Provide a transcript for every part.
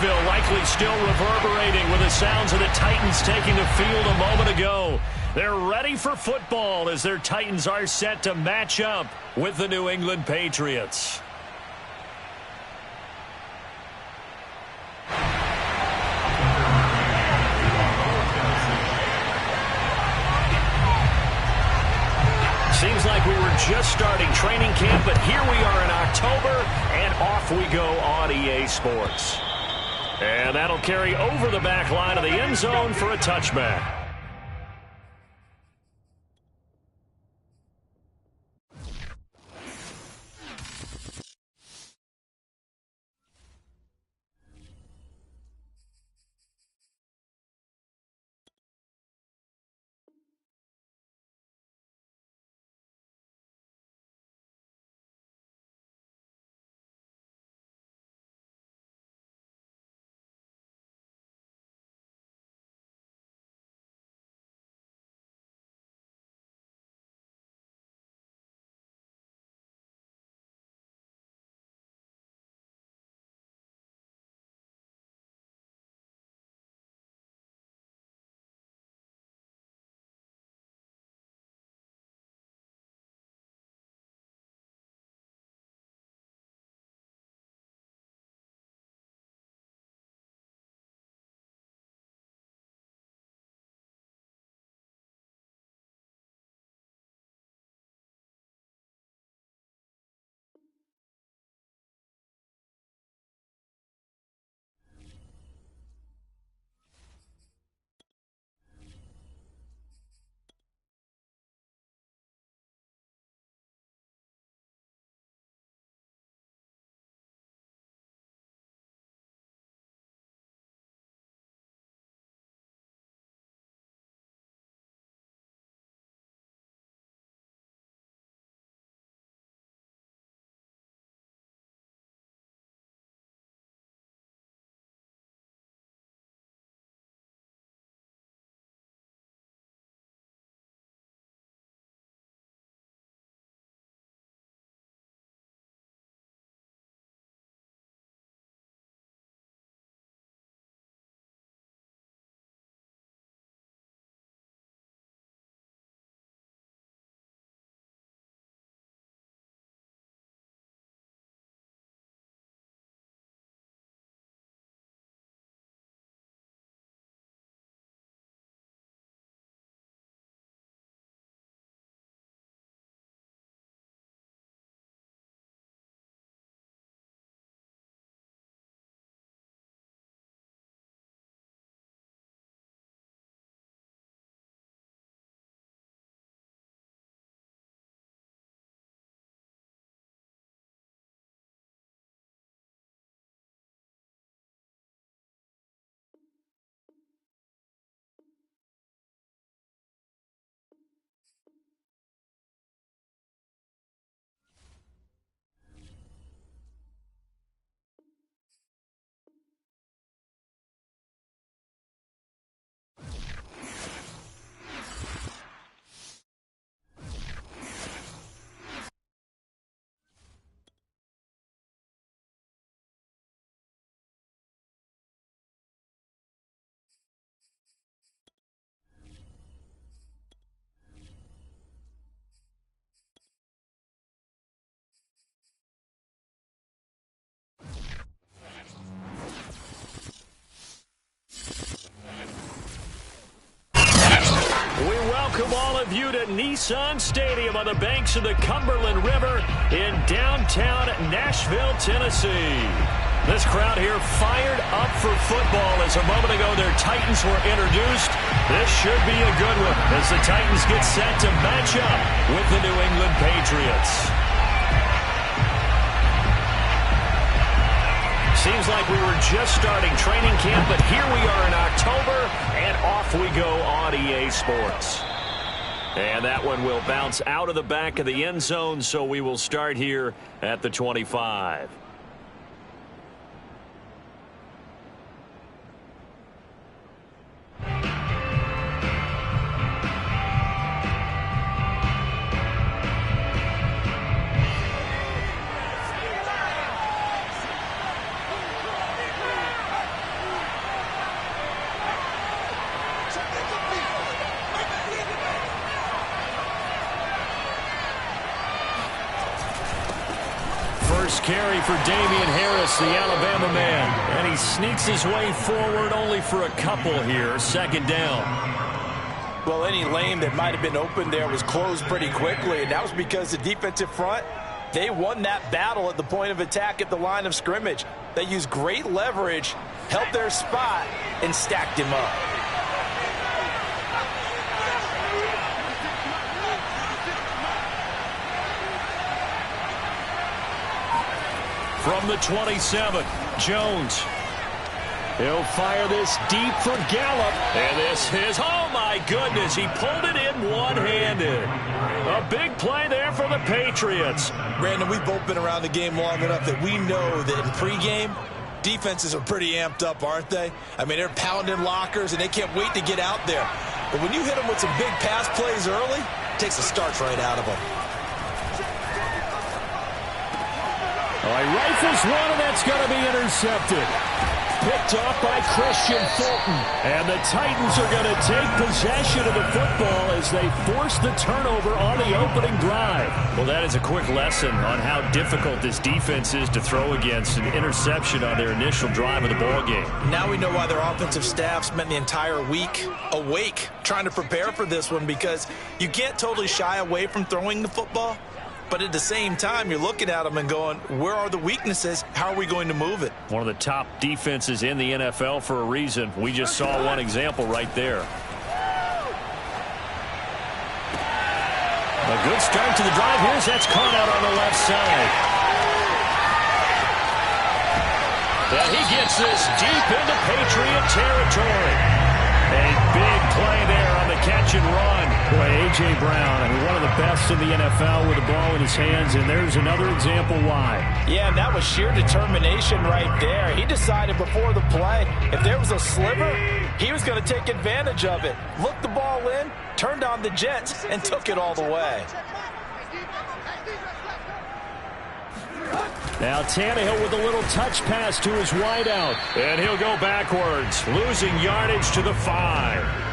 Nashville likely still reverberating with the sounds of the Titans taking the field a moment ago. They're ready for football as their Titans are set to match up with the New England Patriots. Seems like we were just starting training camp, but here we are in October, and off we go on EA Sports. And that'll carry over the back line of the end zone for a touchback. Welcome all of you to Nissan Stadium on the banks of the Cumberland River in downtown Nashville, Tennessee. This crowd here fired up for football as a moment ago their Titans were introduced. This should be a good one as the Titans get set to match up with the New England Patriots. Seems like we were just starting training camp, but here we are in October, and off we go on EA Sports. And that one will bounce out of the back of the end zone, so we will start here at the 25. carry for Damian Harris, the Alabama man. And he sneaks his way forward only for a couple here. Second down. Well, any lane that might have been open there was closed pretty quickly, and that was because the defensive front, they won that battle at the point of attack at the line of scrimmage. They used great leverage, held their spot, and stacked him up. From the 27, Jones. He'll fire this deep for Gallup. And this is, oh my goodness, he pulled it in one-handed. A big play there for the Patriots. Brandon, we've both been around the game long enough that we know that in pregame, defenses are pretty amped up, aren't they? I mean, they're pounding lockers, and they can't wait to get out there. But when you hit them with some big pass plays early, it takes the starch right out of them. Oh, he rifles one, and that's going to be intercepted. Picked off by Christian Fulton. And the Titans are going to take possession of the football as they force the turnover on the opening drive. Well, that is a quick lesson on how difficult this defense is to throw against. An interception on their initial drive of the ball game. Now we know why their offensive staff spent the entire week awake trying to prepare for this one, because you can't totally shy away from throwing the football. But at the same time, you're looking at them and going, where are the weaknesses? How are we going to move it? One of the top defenses in the NFL for a reason. We just saw one example right there. A good start to the drive. Here's that's caught out on the left side. And he gets this deep into Patriot territory. A big play there on the catch and run. Boy, A.J. Brown, I mean, one of the best in the NFL with the ball in his hands, and there's another example why. Yeah, and that was sheer determination right there. He decided before the play, if there was a sliver, he was going to take advantage of it. Looked the ball in, turned on the jets, and took it all the way. Now Tannehill with a little touch pass to his wideout. And he'll go backwards, losing yardage to the 5.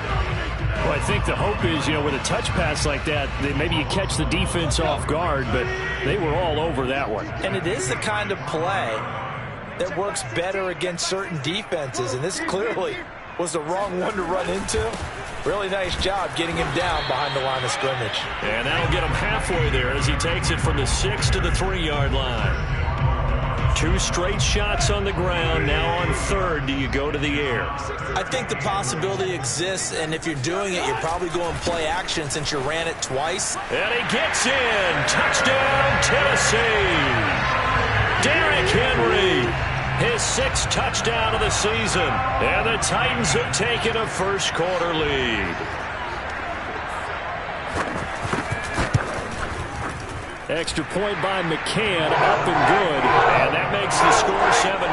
Well, I think the hope is, with a touch pass like that, maybe you catch the defense off guard, but they were all over that one. And it is the kind of play that works better against certain defenses, and this clearly was the wrong one to run into. Really nice job getting him down behind the line of scrimmage. And that'll get him halfway there as he takes it from the 6 to the 3-yard line. 2 straight shots on the ground. Now on 3rd, do you go to the air? I think the possibility exists, and if you're doing it, you're probably going play action since you ran it twice. And he gets in. Touchdown, Tennessee. Derrick Henry, his 6th touchdown of the season. And the Titans have taken a first-quarter lead. Extra point by McCann, up and good. And that makes the score 7-0.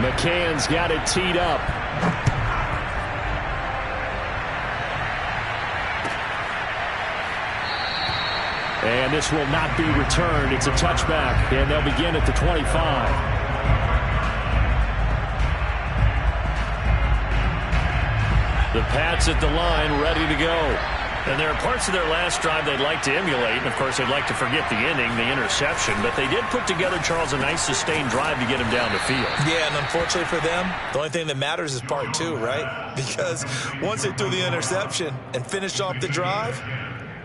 McCann's got it teed up. And this will not be returned. It's a touchback, and they'll begin at the 25. The Pats at the line, ready to go. And there are parts of their last drive they'd like to emulate. And, of course, they'd like to forget the inning, the interception. But they did put together, Charles, a nice sustained drive to get him down the field. Yeah, and unfortunately for them, the only thing that matters is part 2, right? Because once they threw the interception and finished off the drive,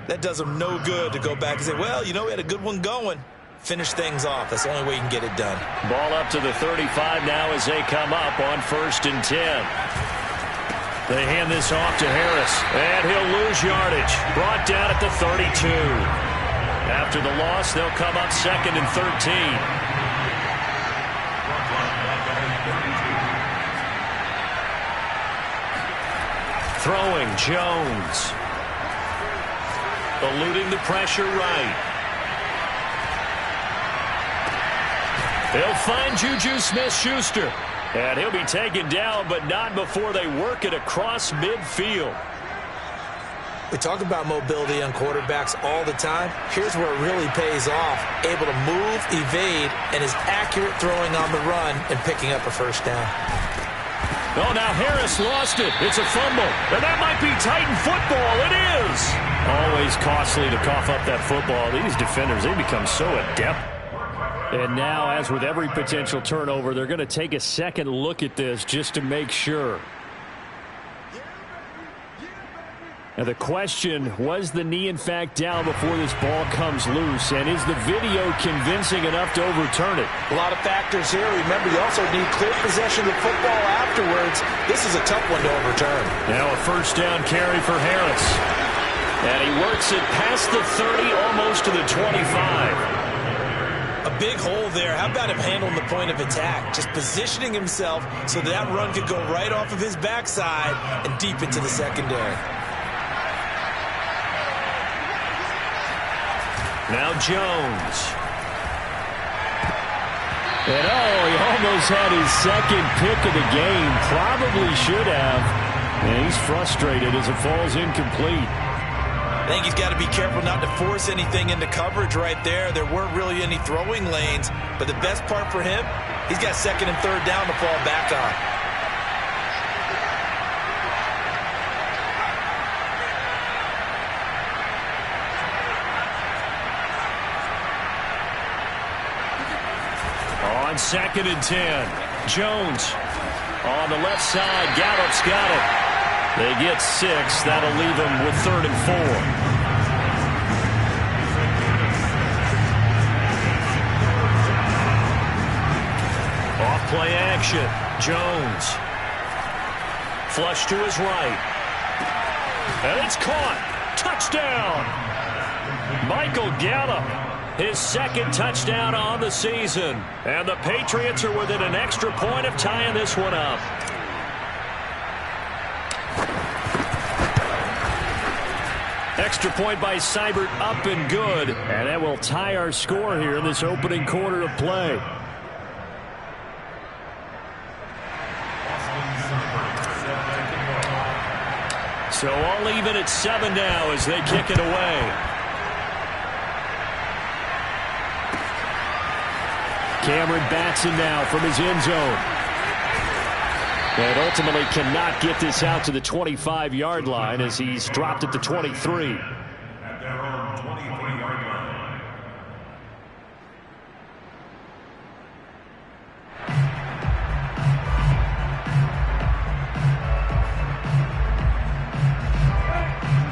that does them no good to go back and say, well, we had a good one going. Finish things off. That's the only way you can get it done. Ball up to the 35 now as they come up on 1st and 10. They hand this off to Harris, and he'll lose yardage. Brought down at the 32. After the loss, they'll come up 2nd and 13. Throwing, Jones. Eluding the pressure right. They'll find Juju Smith-Schuster. And he'll be taken down, but not before they work it across midfield. We talk about mobility on quarterbacks all the time. Here's where it really pays off. Able to move, evade, and is accurate throwing on the run and picking up a first down. Oh, now Harris lost it. It's a fumble. And that might be Titan football. It is. Always costly to cough up that football. These defenders, they become so adept. And now, as with every potential turnover, they're going to take a second look at this just to make sure. And the question, was the knee in fact down before this ball comes loose? And is the video convincing enough to overturn it? A lot of factors here. Remember, you also need clear possession of the football afterwards. This is a tough one to overturn. Now a first down carry for Harris. And he works it past the 30, almost to the 25. A big hole there. How about him handling the point of attack? Just positioning himself so that run could go right off of his backside and deep into the secondary. Now Jones. And he almost had his second pick of the game. Probably should have. And he's frustrated as it falls incomplete. I think he's got to be careful not to force anything into coverage right there. There weren't really any throwing lanes. But the best part for him, he's got second and third down to fall back on. On second and 10, Jones on the left side. Gallup's got it. They get 6. That'll leave them with 3rd and 4. Off play action. Jones. Flush to his right. And it's caught. Touchdown. Michael Gallup. His second touchdown on the season. And the Patriots are within an extra point of tying this one up. Extra point by Seibert, up and good. And that will tie our score here in this opening quarter of play. So all even at 7 now as they kick it away. Cameron Batson now from his end zone. And ultimately cannot get this out to the 25-yard line as he's dropped at the 23.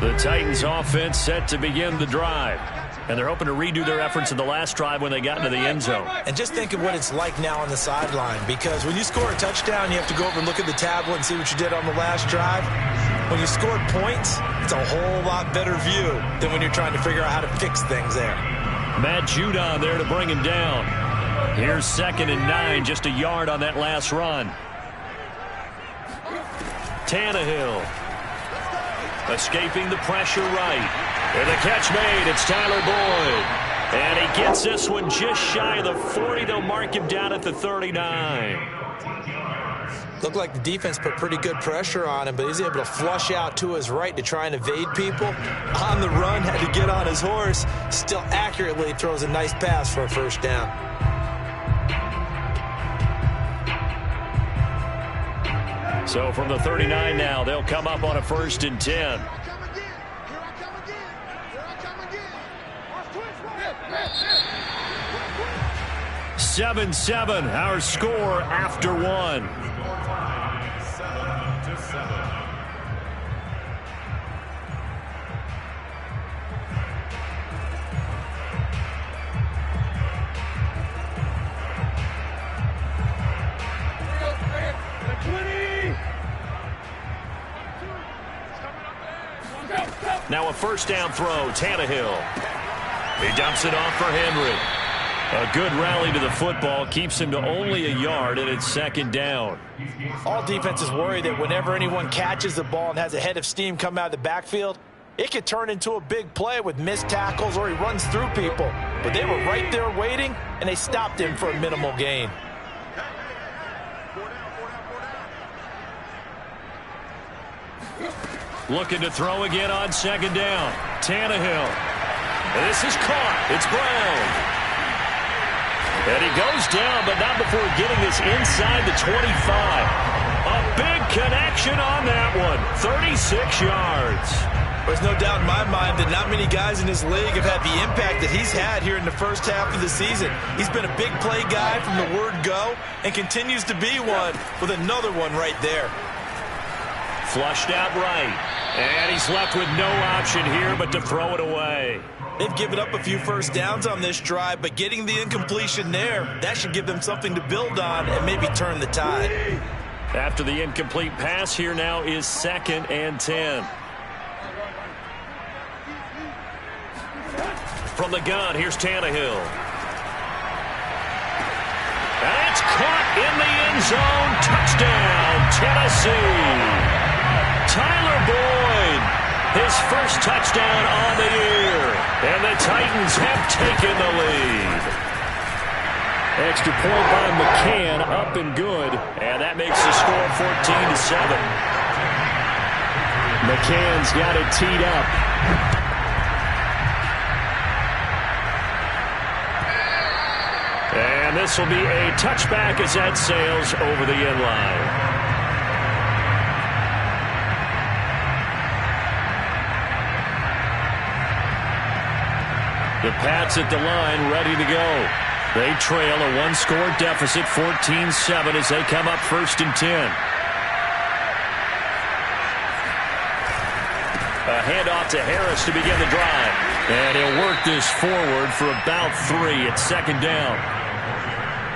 The Titans offense set to begin the drive. And they're hoping to redo their efforts in the last drive when they got into the end zone. And just think of what it's like now on the sideline, because when you score a touchdown, you have to go over and look at the tablet and see what you did on the last drive. When you scored points, it's a whole lot better view than when you're trying to figure out how to fix things there. Matt Judon there to bring him down. Here's 2nd and 9, just a yard on that last run. Tannehill escaping the pressure right. And the catch made. It's Tyler Boyd. And he gets this one just shy of the 40. They'll mark him down at the 39. Looked like the defense put pretty good pressure on him, but he's able to flush out to his right to try and evade people. On the run, had to get on his horse. Still accurately throws a nice pass for a first down. So from the 39 now, they'll come up on a 1st and 10. 7-7, our score after 1. Now a first down throw, Tannehill. He dumps it off for Henry. A good rally to the football keeps him to only a yard, and it's 2nd down. All defenses worry that whenever anyone catches the ball and has a head of steam come out of the backfield, it could turn into a big play with missed tackles or he runs through people. But they were right there waiting, and they stopped him for a minimal gain. Looking to throw again on 2nd down. Tannehill. And this is caught. It's Brown. And he goes down, but not before getting this inside the 25. A big connection on that one. 36 yards. There's no doubt in my mind that not many guys in this league have had the impact that he's had here in the first half of the season. He's been a big play guy from the word go and continues to be one with another one right there. Flushed out right. And he's left with no option here but to throw it away. They've given up a few first downs on this drive, but getting the incompletion there, that should give them something to build on and maybe turn the tide. After the incomplete pass, here now is 2nd and 10. From the gun, here's Tannehill. And it's caught in the end zone. Touchdown, Tennessee. Tyler Boyd, his first touchdown on the year. And the Titans have taken the lead. Extra point by McCann, up and good. And that makes the score 14-7. McCann's got it teed up. And this will be a touchback as that sails over the end line. The Pats at the line, ready to go. They trail a one-score deficit, 14-7, as they come up 1st and 10. A handoff to Harris to begin the drive. And he'll work this forward for about 3 at 2nd down.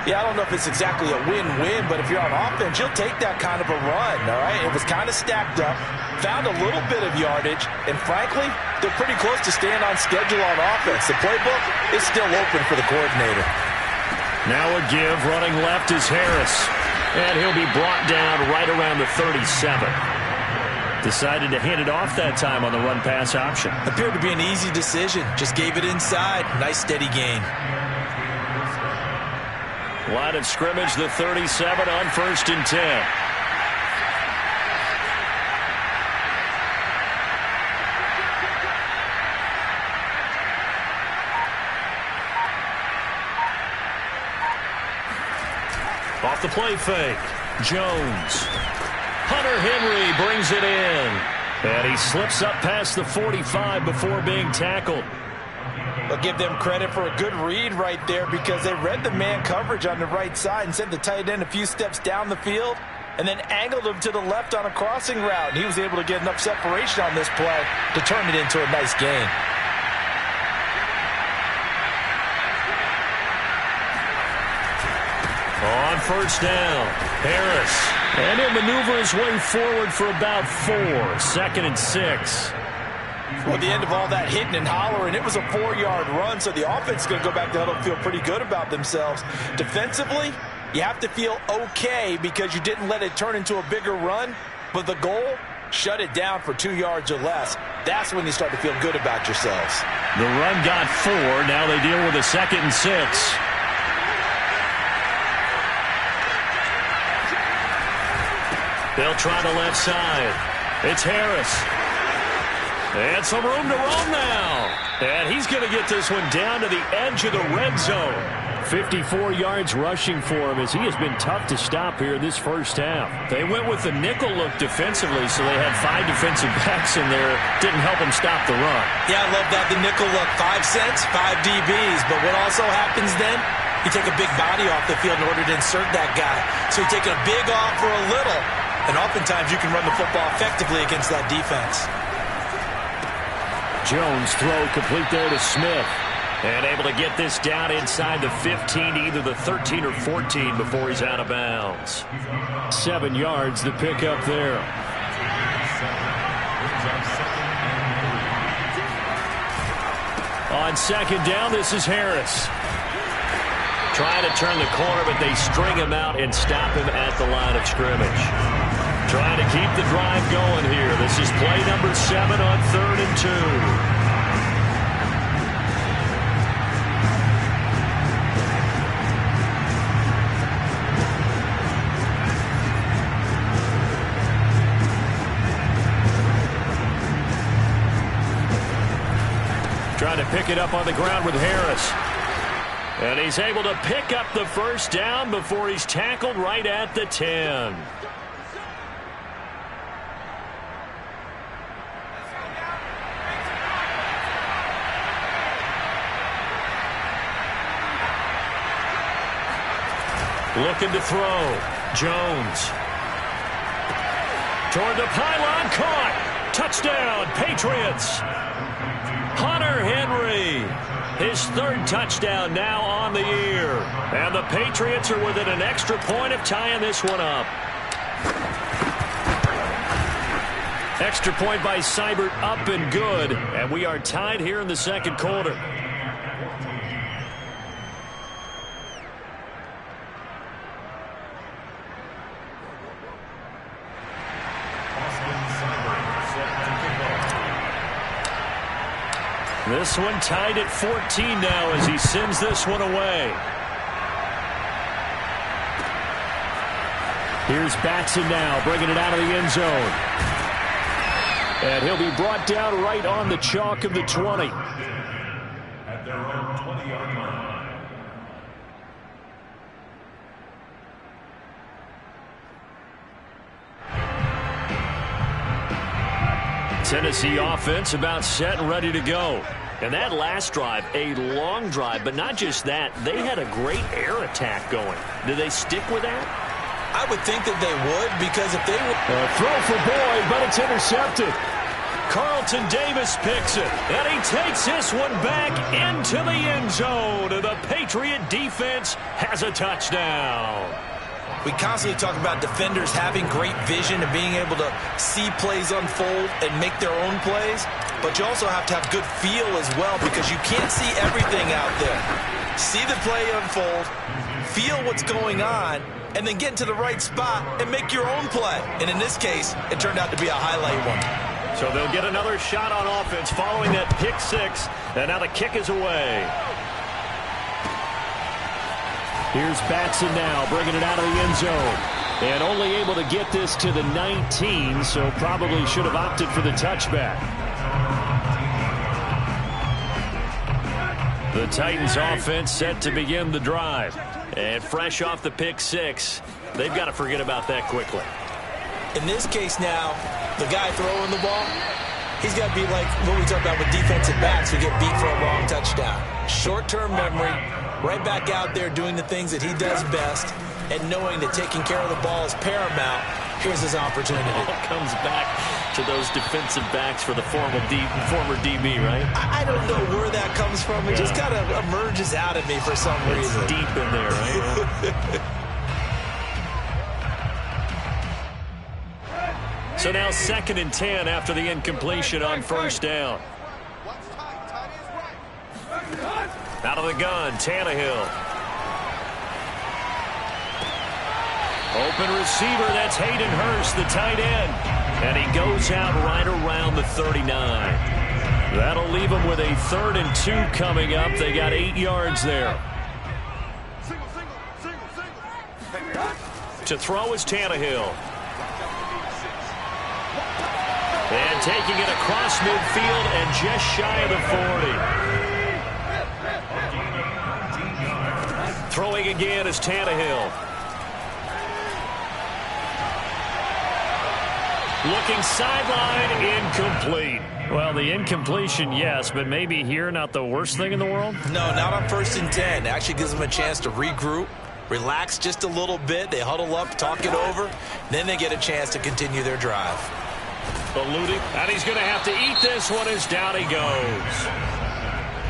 Yeah, I don't know if it's exactly a win-win, but if you're on offense, you'll take that kind of a run, all right? It was kind of stacked up, found a little bit of yardage, and frankly, they're pretty close to staying on schedule on offense. The playbook is still open for the coordinator. Now a give, running left is Harris, and he'll be brought down right around the 37. Decided to hand it off that time on the run-pass option. Appeared to be an easy decision. Just gave it inside. Nice, steady gain. Line of scrimmage, the 37 on 1st and 10. Off the play fake. Jones. Hunter Henry brings it in. And he slips up past the 45 before being tackled. I'll give them credit for a good read right there because they read the man coverage on the right side and sent the tight end a few steps down the field and then angled him to the left on a crossing route. And he was able to get enough separation on this play to turn it into a nice gain. On 1st down, Harris. And he'll maneuver his way forward for about 4. 2nd and 6. Well, at the end of all that hitting and hollering, it was a 4-yard run, so the offense is going to go back to huddle and feel pretty good about themselves. Defensively, you have to feel okay because you didn't let it turn into a bigger run, but the goal, shut it down for 2 yards or less. That's when you start to feel good about yourselves. The run got 4. Now they deal with a 2nd and 6. They'll try the left side. It's Harris. And some room to roam now. And he's going to get this one down to the edge of the red zone. 54 yards rushing for him as he has been tough to stop here this first half. They went with the nickel look defensively, so they had 5 defensive backs in there. Didn't help him stop the run. Yeah, I love that, the nickel look. 5 cents, 5 DBs. But what also happens then, you take a big body off the field in order to insert that guy. So you're taking a big off for a little. And oftentimes you can run the football effectively against that defense. Jones throw complete there to Smith. And able to get this down inside the 15 to either the 13 or 14 before he's out of bounds. 7 yards, the pickup there. On 2nd down, this is Harris. Trying to turn the corner, but they string him out and stop him at the line of scrimmage. Trying to keep the drive going here. This is play number 7 on 3rd and 2. Trying to pick it up on the ground with Harris. And he's able to pick up the first down before he's tackled right at the 10. Looking to throw. Jones. Toward the pylon, caught. Touchdown, Patriots. Hunter Henry. His third touchdown now on the year. And the Patriots are within an extra point of tying this one up. Extra point by Seibert, up and good. And we are tied here in the second quarter. This one tied at 14 now as he sends this one away. Here's Batson now, bringing it out of the end zone. And he'll be brought down right on the chalk of the 20. At their own 20-yard line. Tennessee offense about set and ready to go. And that last drive, a long drive, but not just that. They had a great air attack going. Do they stick with that? I would think that they would, because if they would... Throw for Boyd, but it's intercepted. Carlton Davis picks it, and he takes this one back into the end zone. And the Patriot defense has a touchdown. We constantly talk about defenders having great vision and being able to see plays unfold and make their own plays. But you also have to have good feel as well, because you can't see everything out there. See the play unfold, feel what's going on, and then get into the right spot and make your own play. And in this case, it turned out to be a highlight one. So they'll get another shot on offense following that pick six. And now the kick is away. Here's Batson now, bringing it out of the end zone. And only able to get this to the 19, so probably should have opted for the touchback. The Titans offense set to begin the drive. And fresh off the pick six, they've got to forget about that quickly. In this case now, the guy throwing the ball, he's got to be like what we talk about with defensive backs who get beat for a long touchdown. Short-term memory, right back out there doing the things that he does best, and knowing that taking care of the ball is paramount. Here's his opportunity. It all comes back to those defensive backs for the former DB, right? I don't know where that comes from. It just kind of emerges out of me for some reason. It's deep in there, right? So now 2nd and 10 after the incompletion on first down. Out of the gun, Tannehill. Open receiver, that's Hayden Hurst, the tight end. And he goes out right around the 39. That'll leave him with a 3rd and 2 coming up. They got 8 yards there. To throw is Tannehill. And taking it across midfield and just shy of the 40. Throwing again is Tannehill. Looking sideline, incomplete. Well, the incompletion, yes, but maybe here not the worst thing in the world? No, not on 1st and 10. Actually gives them a chance to regroup, relax just a little bit. They huddle up, talk it over. Then they get a chance to continue their drive. Eluding, and he's going to have to eat this one as down he goes.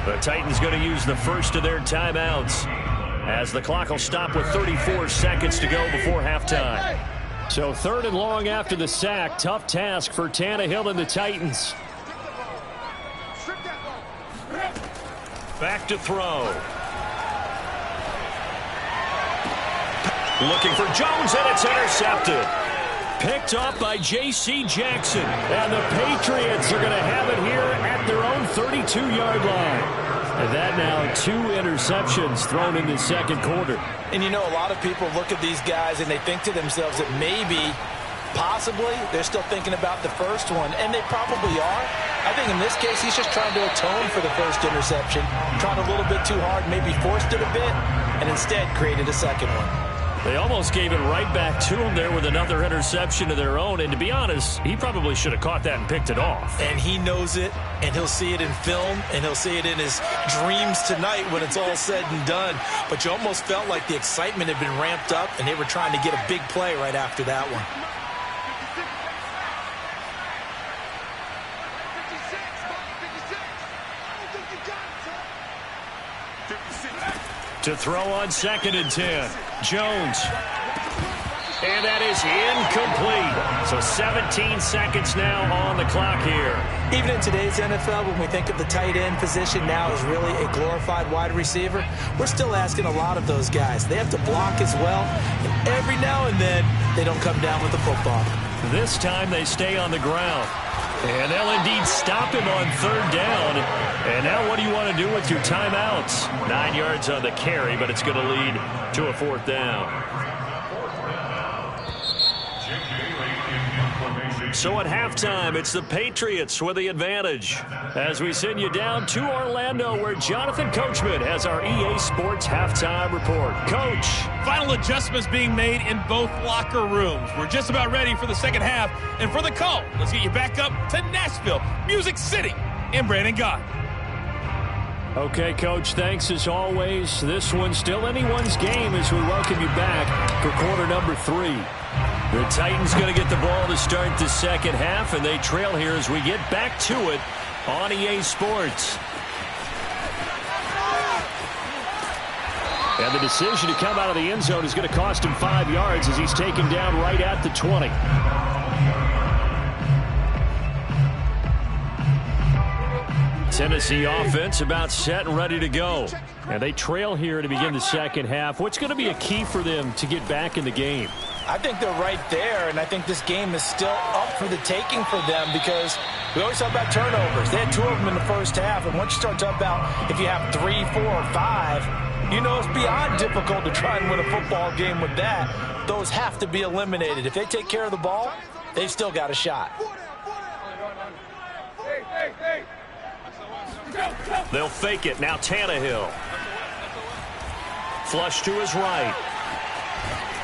The Titans going to use the first of their timeouts as the clock will stop with 34 seconds to go before halftime. So 3rd and long after the sack. Tough task for Tannehill and the Titans. Back to throw. Looking for Jones, and it's intercepted. Picked off by J.C. Jackson. And the Patriots are going to have it here at their own 32-yard line. And that now 2 interceptions thrown in the second quarter. And you know, a lot of people look at these guys and they think to themselves that maybe, possibly, they're still thinking about the first one. And they probably are. I think in this case, he's just trying to atone for the first interception. Tried a little bit too hard, maybe forced it a bit, and instead created a second one. They almost gave it right back to him there with another interception of their own. And to be honest, he probably should have caught that and picked it off. And he knows it, and he'll see it in film, and he'll see it in his dreams tonight when it's all said and done. But you almost felt like the excitement had been ramped up, and they were trying to get a big play right after that one. To throw on 2nd and 10. Jones. And that is incomplete. So 17 seconds now on the clock here. Even in today's NFL, when we think of the tight end position now as really a glorified wide receiver, we're still asking a lot of those guys. They have to block as well. And every now and then, they don't come down with the football. This time they stay on the ground. And they'll indeed stop him on 3rd down. And now what do you want to do with your timeouts? 9 yards on the carry, but it's going to lead to a 4th down. So at halftime, it's the Patriots with the advantage. As we send you down to Orlando, where Jonathan Coachman has our EA Sports halftime report. Coach. Final adjustments being made in both locker rooms. We're just about ready for the second half. And for the call, let's get you back up to Nashville, Music City, and Brandon Gott. Okay, Coach, thanks as always. This one's still anyone's game as we welcome you back for quarter number 3. The Titans going to get the ball to start the second half, and they trail here as we get back to it on EA Sports. And the decision to come out of the end zone is going to cost him 5 yards as he's taken down right at the 20. Tennessee offense about set and ready to go. And they trail here to begin the second half. What's going to be a key for them to get back in the game? I think they're right there, and I think this game is still up for the taking for them because we always talk about turnovers. They had 2 of them in the first half, and once you start talking about if you have 3, 4, or 5, you know it's beyond difficult to try and win a football game with that. Those have to be eliminated. If they take care of the ball, they've still got a shot. They'll fake it. Now Tannehill. Flush to his right.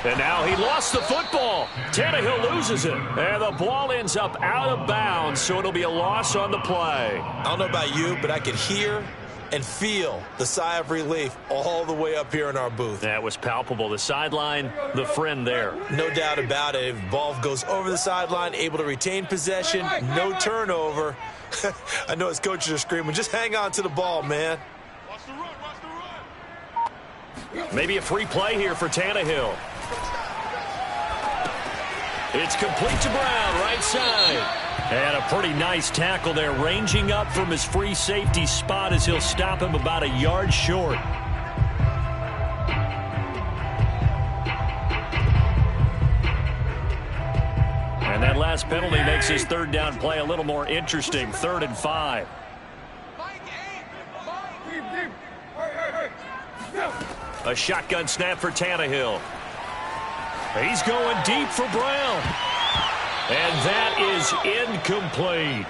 And now he lost the football. Tannehill loses it. And the ball ends up out of bounds, so it'll be a loss on the play. I don't know about you, but I could hear and feel the sigh of relief all the way up here in our booth. That was palpable. The sideline, the friend there. No doubt about it. If the ball goes over the sideline, able to retain possession, no turnover. I know his coaches are screaming, just hang on to the ball, man. Maybe a free play here for Tannehill. It's complete to Brown, right side. And a pretty nice tackle there, ranging up from his free safety spot as he'll stop him about a yard short. And that last penalty makes his 3rd down play a little more interesting. 3rd and 5. A shotgun snap for Tannehill. He's going deep for Brown. And that is incomplete.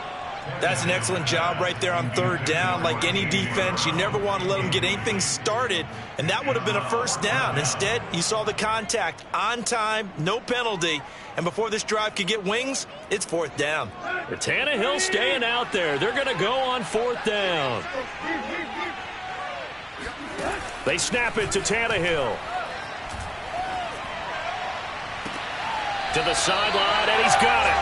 That's an excellent job right there on 3rd down. Like any defense, you never want to let them get anything started, and that would have been a 1st down. Instead, you saw the contact on time, no penalty, and before this drive could get wings, it's 4th down. The Tannehill staying out there. They're going to go on 4th down. They snap it to Tannehill. To the sideline, and he's got it.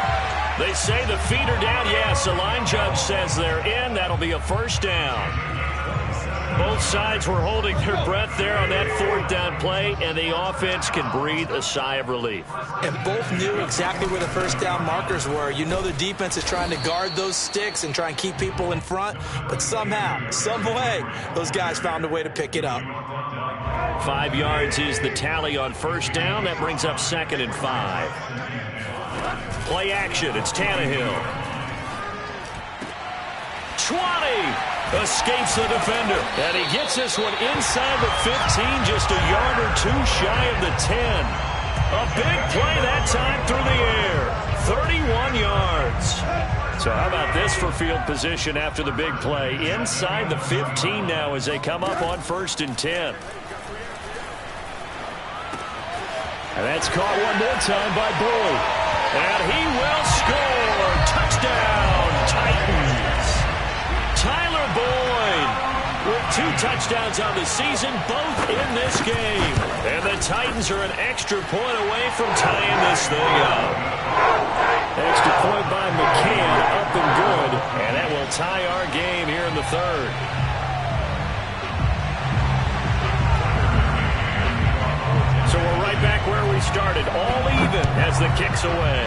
They say the feet are down. Yes, the line judge says they're in. That'll be a 1st down. Both sides were holding their breath there on that 4th down play, and the offense can breathe a sigh of relief. And both knew exactly where the 1st down markers were. You know the defense is trying to guard those sticks and try and keep people in front, but somehow, some way, those guys found a way to pick it up. 5 yards is the tally on 1st down. That brings up 2nd and 5. Play action. It's Tannehill. 20. Escapes the defender. And he gets this one inside the 15, just a yard or 2 shy of the 10. A big play that time through the air. 31 yards. So how about this for field position after the big play? Inside the 15 now as they come up on 1st and 10. And that's caught one more time by Boyd. And he will score. Touchdown, Titans. Tyler Boyd with 2 touchdowns on the season, both in this game. And the Titans are an extra point away from tying this thing up. Extra point by McCann, up and good. And that will tie our game here in the 3rd. So we're right back where we started, all even as the kick's away.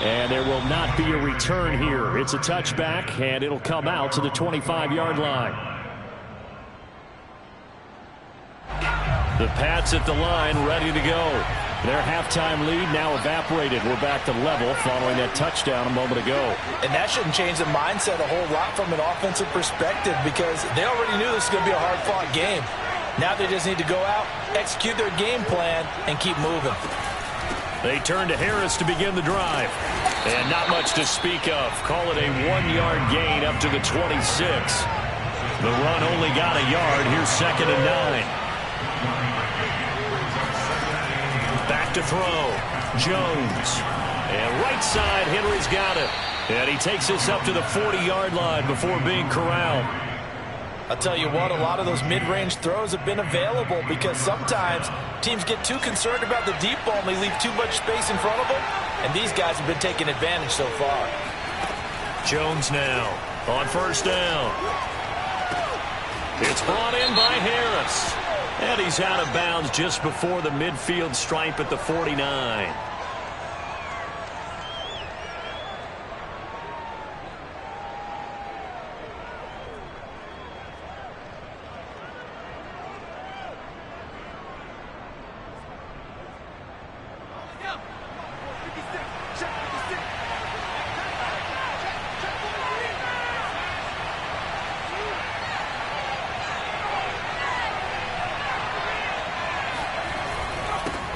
And there will not be a return here. It's a touchback, and it'll come out to the 25-yard line. The Pats at the line, ready to go. Their halftime lead now evaporated. We're back to level following that touchdown a moment ago. And that shouldn't change the mindset a whole lot from an offensive perspective because they already knew this was going to be a hard-fought game. Now they just need to go out, execute their game plan, and keep moving. They turn to Harris to begin the drive. And not much to speak of. Call it a 1-yard gain up to the 26. The run only got a yard. Here's 2nd and 9. Back to throw. Jones. And right side, Henry's got it. And he takes us up to the 40-yard line before being corralled. I'll tell you what, a lot of those mid-range throws have been available because sometimes teams get too concerned about the deep ball and they leave too much space in front of them. And these guys have been taking advantage so far. Jones now on 1st down. It's brought in by Harris. And he's out of bounds just before the midfield stripe at the 49.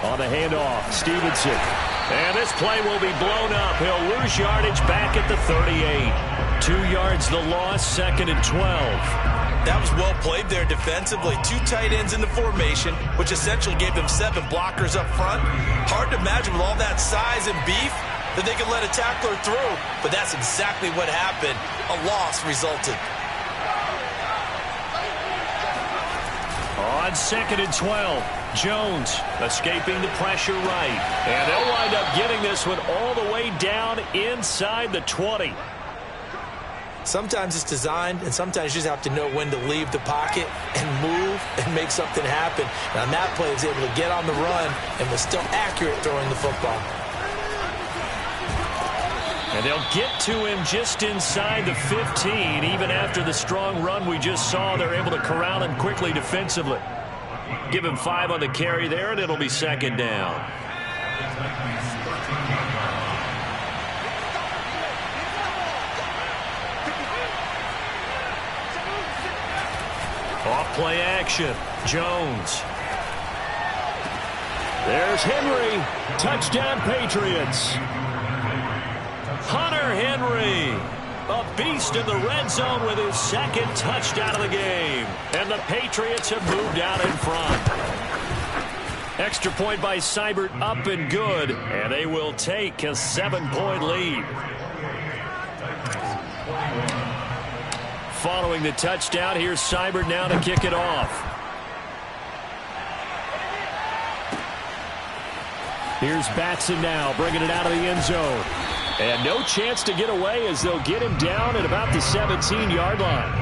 On the handoff, Stevenson. And this play will be blown up. He'll lose yardage back at the 38. 2 yards the loss, 2nd and 12. That was well played there defensively. 2 tight ends in the formation, which essentially gave them 7 blockers up front. Hard to imagine with all that size and beef that they could let a tackler through. But that's exactly what happened. A loss resulted. On 2nd and 12. Jones escaping the pressure right. And they'll wind up getting this one all the way down inside the 20. Sometimes it's designed, and sometimes you just have to know when to leave the pocket and move and make something happen. And on that play, he was able to get on the run and was still accurate throwing the football. And they'll get to him just inside the 15. Even after the strong run we just saw, they're able to corral him quickly defensively. Give him 5 on the carry there, and it'll be 2nd down. Off play action. Jones. There's Henry. Touchdown, Patriots. Hunter Henry. A beast in the red zone with his 2nd touchdown of the game. And the Patriots have moved out in front. Extra point by Seibert, up and good. And they will take a 7-point lead. Following the touchdown, here's Seibert now to kick it off. Here's Batson now, bringing it out of the end zone. And no chance to get away as they'll get him down at about the 17-yard line.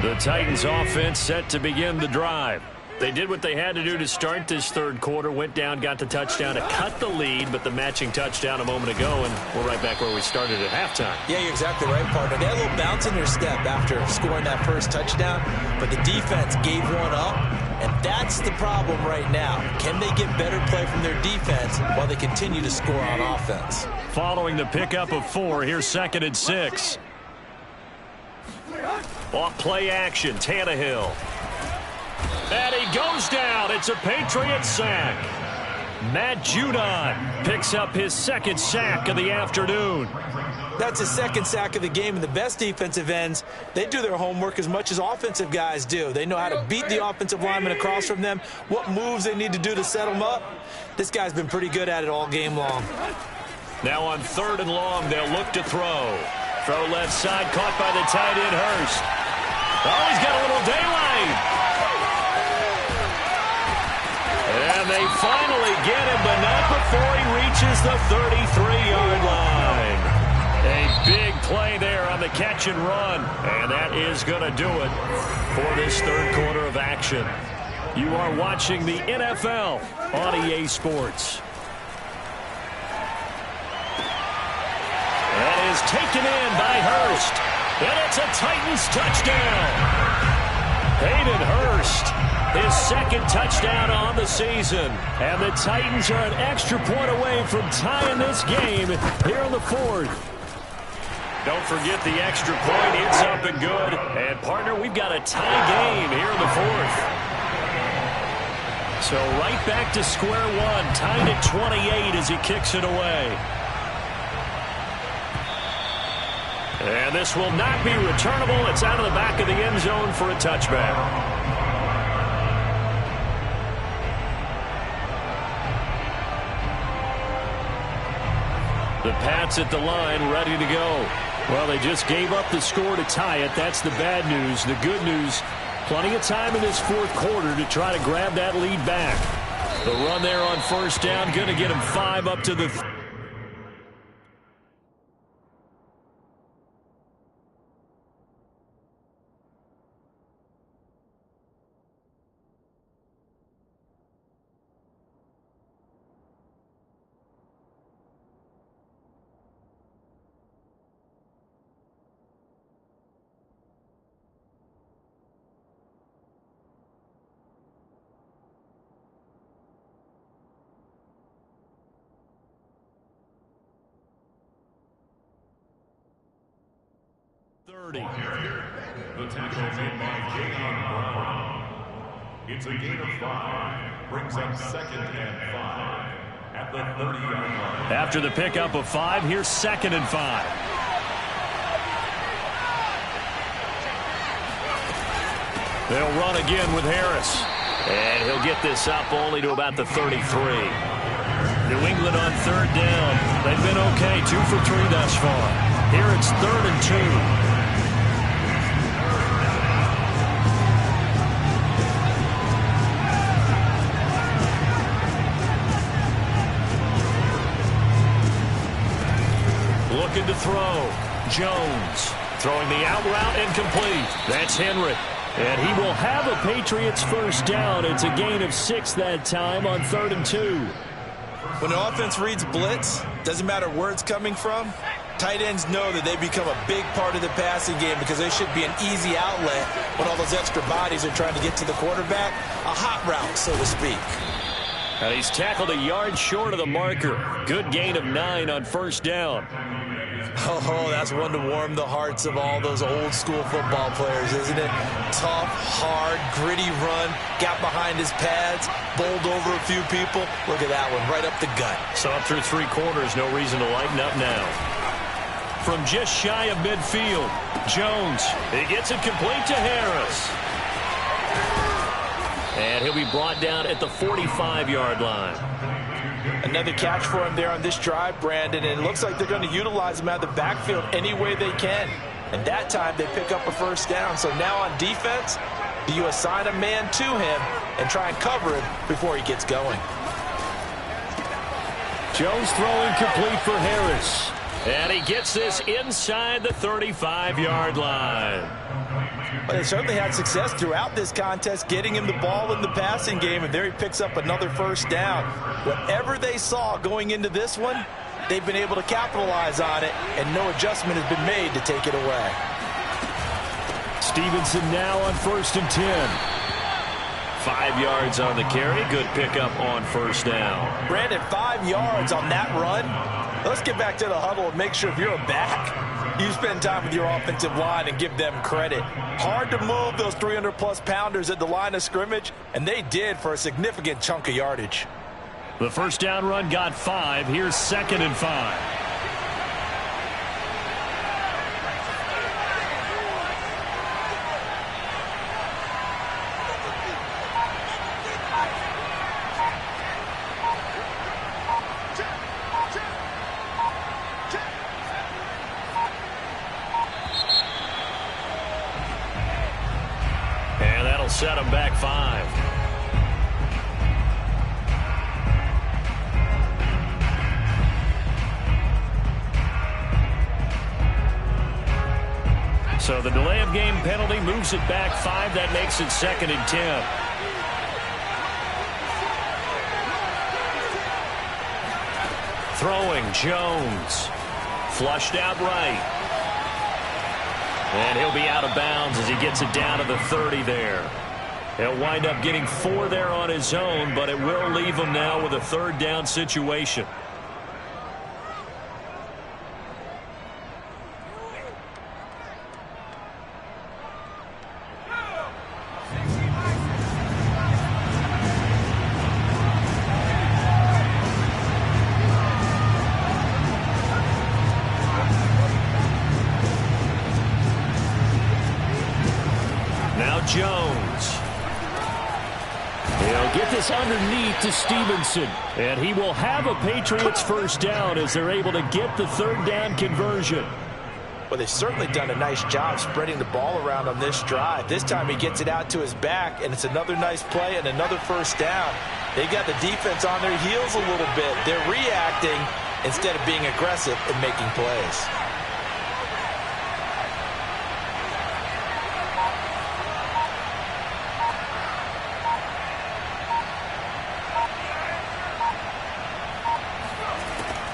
The Titans offense set to begin the drive. They did what they had to do to start this 3rd quarter, went down, got the touchdown to cut the lead, but the matching touchdown a moment ago, and we're right back where we started at halftime. Yeah, you're exactly right, partner. They had a little bounce in their step after scoring that first touchdown, but the defense gave one up, and that's the problem right now. Can they get better play from their defense while they continue to score on offense? following the pickup of 4. Here's 2nd and 6. Off play action, Tannehill. And he goes down. It's a Patriot sack. Matt Judon picks up his 2nd sack of the afternoon. That's his 2nd sack of the game, and the best defensive ends, they do their homework as much as offensive guys do. They know how to beat the offensive lineman across from them, what moves they need to do to set them up. This guy's been pretty good at it all game long. Now on 3rd and long, they'll look to throw. Throw left side, caught by the tight end, Hurst. Oh, he's got a little daylight. And they finally get him, but not before he reaches the 33-yard line. A big play there on the catch and run. And that is going to do it for this 3rd quarter of action. You are watching the NFL on EA Sports. That is taken in by Hurst. And it's a Titans touchdown. Hayden Hurst, his 2nd touchdown on the season. And the Titans are an extra point away from tying this game here in the 4th. Don't forget the extra point. It's up and good. And, partner, we've got a tie game here in the 4th. So right back to square one. Tied at 28 as he kicks it away. And this will not be returnable. It's out of the back of the end zone for a touchback. The Pats at the line, ready to go. Well, they just gave up the score to tie it. That's the bad news. The good news, plenty of time in this 4th quarter to try to grab that lead back. The run there on 1st down, going to get him 5 up to the 30. The tackle made by Jayon Brown. It's a gain of 5. Brings up 2nd and 5 at the 30-yard line. After the pickup of 5, here's 2nd and 5. They'll run again with Harris. And he'll get this up only to about the 33. New England on 3rd down. They've been okay, 2 for 3 thus far. Here it's 3rd and 2. Looking to throw. Jones throwing the out route incomplete. That's Henry. And he will have a Patriots 1st down. It's a gain of 6 that time on 3rd and 2. When the offense reads blitz, doesn't matter where it's coming from, tight ends know that they become a big part of the passing game because they should be an easy outlet when all those extra bodies are trying to get to the quarterback. A hot route, so to speak. And he's tackled a yard short of the marker. Good gain of 9 on 1st down. Oh, that's one to warm the hearts of all those old-school football players, isn't it? Tough, hard, gritty run, got behind his pads, bowled over a few people. Look at that one, right up the gut. So up through 3 quarters, no reason to lighten up now. From just shy of midfield, Jones, he gets it complete to Harris. And he'll be brought down at the 45-yard line. Another catch for him there on this drive, Brandon, and it looks like they're going to utilize him out of the backfield any way they can. And that time they pick up a 1st down. So now on defense, do you assign a man to him and try and cover him before he gets going? Jones throwing complete for Harris. And he gets this inside the 35-yard line. Well, they certainly had success throughout this contest, getting him the ball in the passing game, and there he picks up another 1st down. Whatever they saw going into this one, they've been able to capitalize on it, and no adjustment has been made to take it away. Stevenson now on 1st and 10. 5 yards on the carry. Good pickup on 1st down. Brandon, 5 yards on that run. Let's get back to the huddle and make sure if you're a back, you spend time with your offensive line and give them credit. Hard to move those 300-plus pounders at the line of scrimmage, and they did for a significant chunk of yardage. The first down run got 5. Here's 2nd and 5. And that'll set them back 5. So the delay of game penalty moves it back 5. That makes it 2nd and 10. Throwing, Jones. Flushed out right. And he'll be out of bounds as he gets it down to the 30 there. He'll wind up getting 4 there on his own, but it will leave him now with a 3rd down situation. Jones. He'll get this underneath to Stevenson. And he will have a Patriots first down as they're able to get the 3rd down conversion. Well, they've certainly done a nice job spreading the ball around on this drive. This time he gets it out to his back, and it's another nice play and another first down. They've got the defense on their heels a little bit. They're reacting instead of being aggressive and making plays.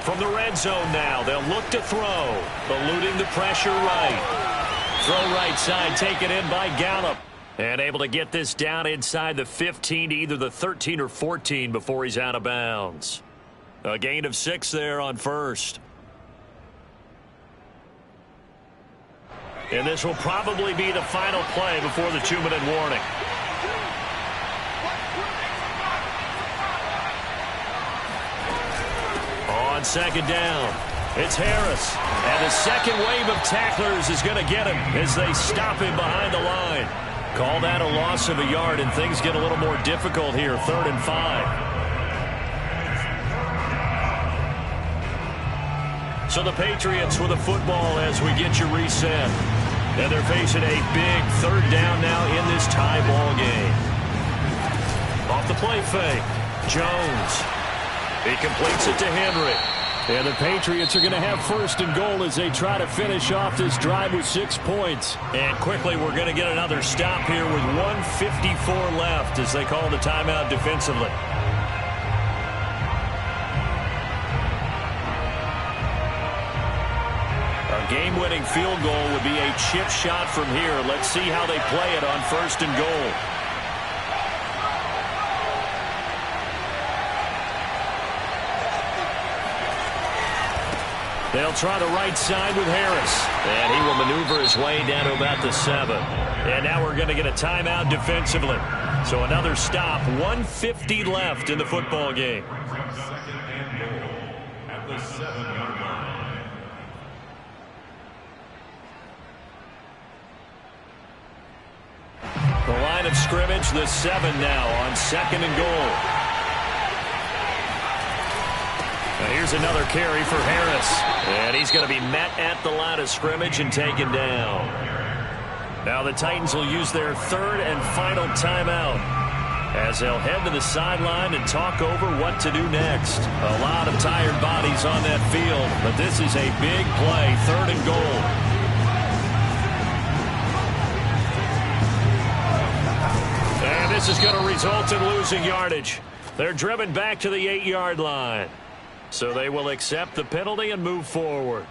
From the red zone now, they'll look to throw. Eluding the pressure right. Throw right side, taken in by Gallup. And able to get this down inside the 15 to either the 13 or 14 before he's out of bounds. A gain of 6 there on first. And this will probably be the final play before the 2-minute warning. On 2nd down, it's Harris. And the second wave of tacklers is going to get him as they stop him behind the line. Call that a loss of a yard, and things get a little more difficult here, 3rd and 5. So the Patriots with the football as we get you reset. And they're facing a big 3rd down now in this tie ball game. Off the play fake, Jones. He completes it to Henry. And the Patriots are going to have 1st and goal as they try to finish off this drive with 6 points. And quickly, we're going to get another stop here with 1:54 left as they call the timeout defensively. A game-winning field goal would be a chip shot from here. Let's see how they play it on 1st and goal. They'll try the right side with Harris. And he will maneuver his way down to about the 7. And now we're going to get a timeout defensively. So another stop, 1:50 left in the football game. 2nd and goal at the 7-yard line. The line of scrimmage, the 7 now on 2nd and goal. And here's another carry for Harris. And he's going to be met at the line of scrimmage and taken down. Now the Titans will use their 3rd and final timeout as they'll head to the sideline and talk over what to do next. A lot of tired bodies on that field, but this is a big play, 3rd and goal. And this is going to result in losing yardage. They're driven back to the 8-yard line. So they will accept the penalty and move forward.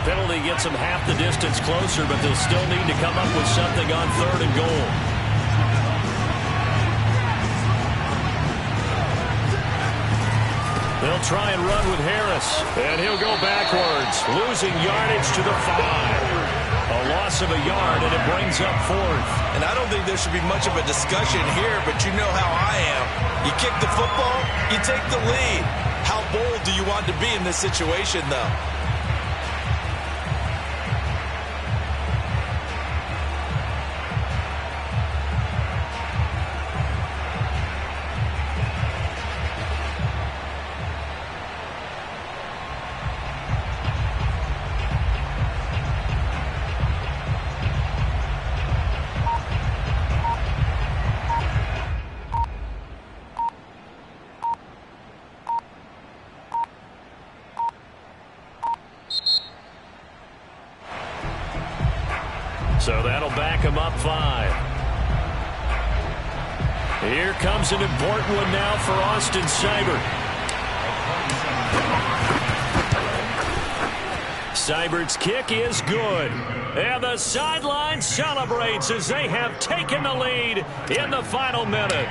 penalty gets them half the distance closer, but they'll still need to come up with something on 3rd and goal. They'll try and run with Harris, and he'll go backwards, losing yardage to the 5. A loss of a yard, and it brings up 4th. And I don't think there should be much of a discussion here, but you know how I am. You kick the football, you take the lead. How bold do you want to be in this situation, though? So that'll back him up 5. Here comes an important one now for Austin Seibert. Seibert's kick is good. And the sideline celebrates as they have taken the lead in the final minute.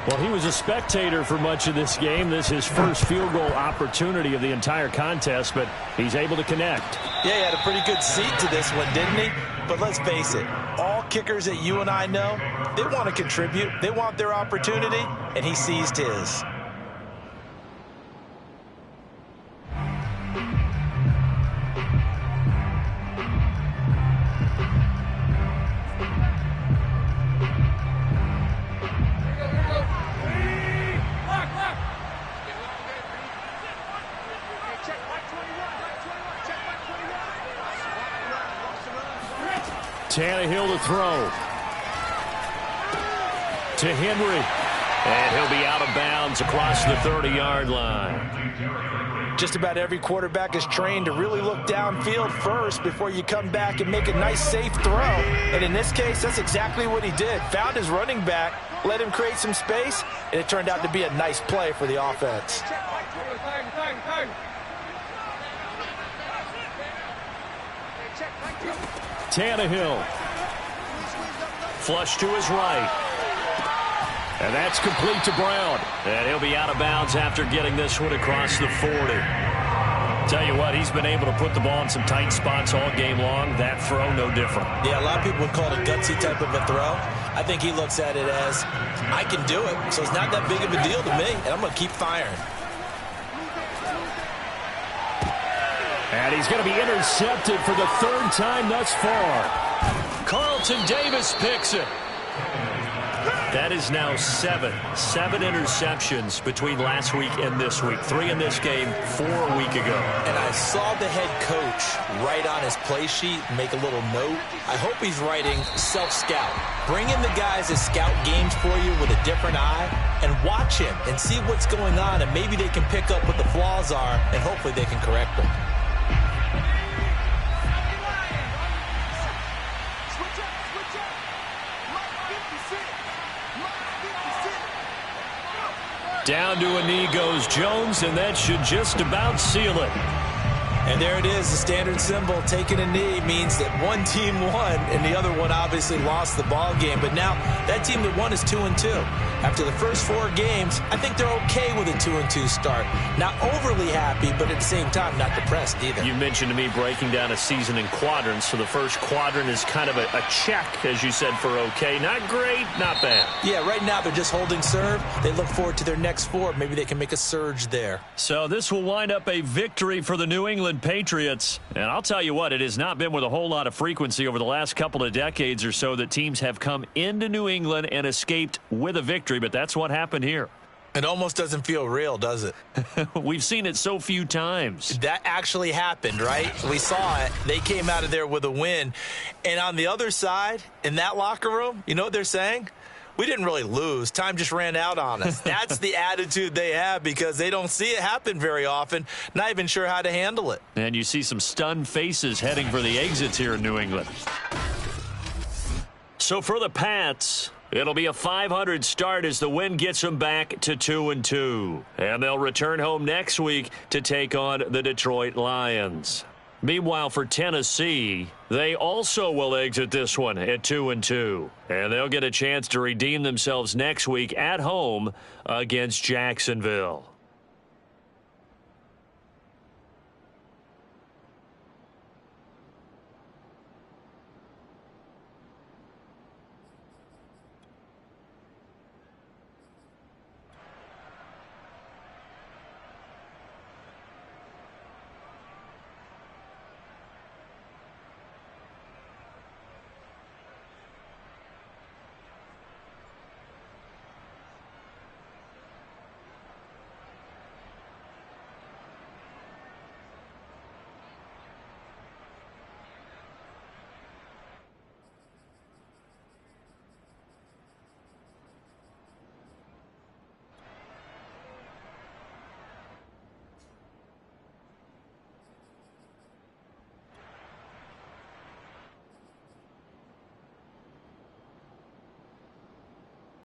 Well, he was a spectator for much of this game. This is his first field goal opportunity of the entire contest, but he's able to connect. Yeah, he had a pretty good seat to this one, didn't he? But let's face it, all kickers that you and I know, they want to contribute. They want their opportunity, and he seized his. Tannehill to throw. To Henry. And he'll be out of bounds across the 30-yard line. Just about every quarterback is trained to really look downfield first before you come back and make a nice, safe throw. And in this case, that's exactly what he did. Found his running back, let him create some space, and it turned out to be a nice play for the offense. Tannehill. Flush to his right. And that's complete to Brown. And he'll be out of bounds after getting this one across the 40. Tell you what, he's been able to put the ball in some tight spots all game long. That throw, no different. Yeah, a lot of people would call it a gutsy type of a throw. I think he looks at it as, I can do it, so it's not that big of a deal to me, and I'm going to keep firing. And he's going to be intercepted for the 3rd time thus far. Carlton Davis picks it. That is now 7 interceptions between last week and this week. 3 in this game, 4 a week ago. And I saw the head coach write on his play sheet, make a little note. I hope he's writing self-scout. Bring in the guys that scout games for you with a different eye and watch him and see what's going on, and maybe they can pick up what the flaws are, and hopefully they can correct them. Down to a knee goes Jones, and that should just about seal it. And there it is, the standard symbol. Taking a knee means that one team won, and the other one obviously lost the ball game. But now that team that won is 2-2. After the first 4 games, I think they're okay with a 2-2 start. Not overly happy, but at the same time, not depressed either. You mentioned to me breaking down a season in quadrants. So the first quadrant is kind of a check, as you said, for okay. Not great, not bad. Yeah, right now they're just holding serve. They look forward to their next 4. Maybe they can make a surge there. So this will wind up a victory for the New England Patriots. And I'll tell you what, it has not been with a whole lot of frequency over the last couple of decades or so that teams have come into New England and escaped with a victory. But that's what happened here. It almost doesn't feel real, does it? We've seen it so few times. That actually happened, right? We saw it. They came out of there with a win. And on the other side, in that locker room, you know what they're saying? We didn't really lose. Time just ran out on us. That's the attitude they have because they don't see it happen very often, not even sure how to handle it. And you see some stunned faces heading for the exits here in New England. So for the Pats, it'll be a .500 start as the win gets them back to 2-2. And they'll return home next week to take on the Detroit Lions. Meanwhile, for Tennessee, they also will exit this one at 2-2. And they'll get a chance to redeem themselves next week at home against Jacksonville.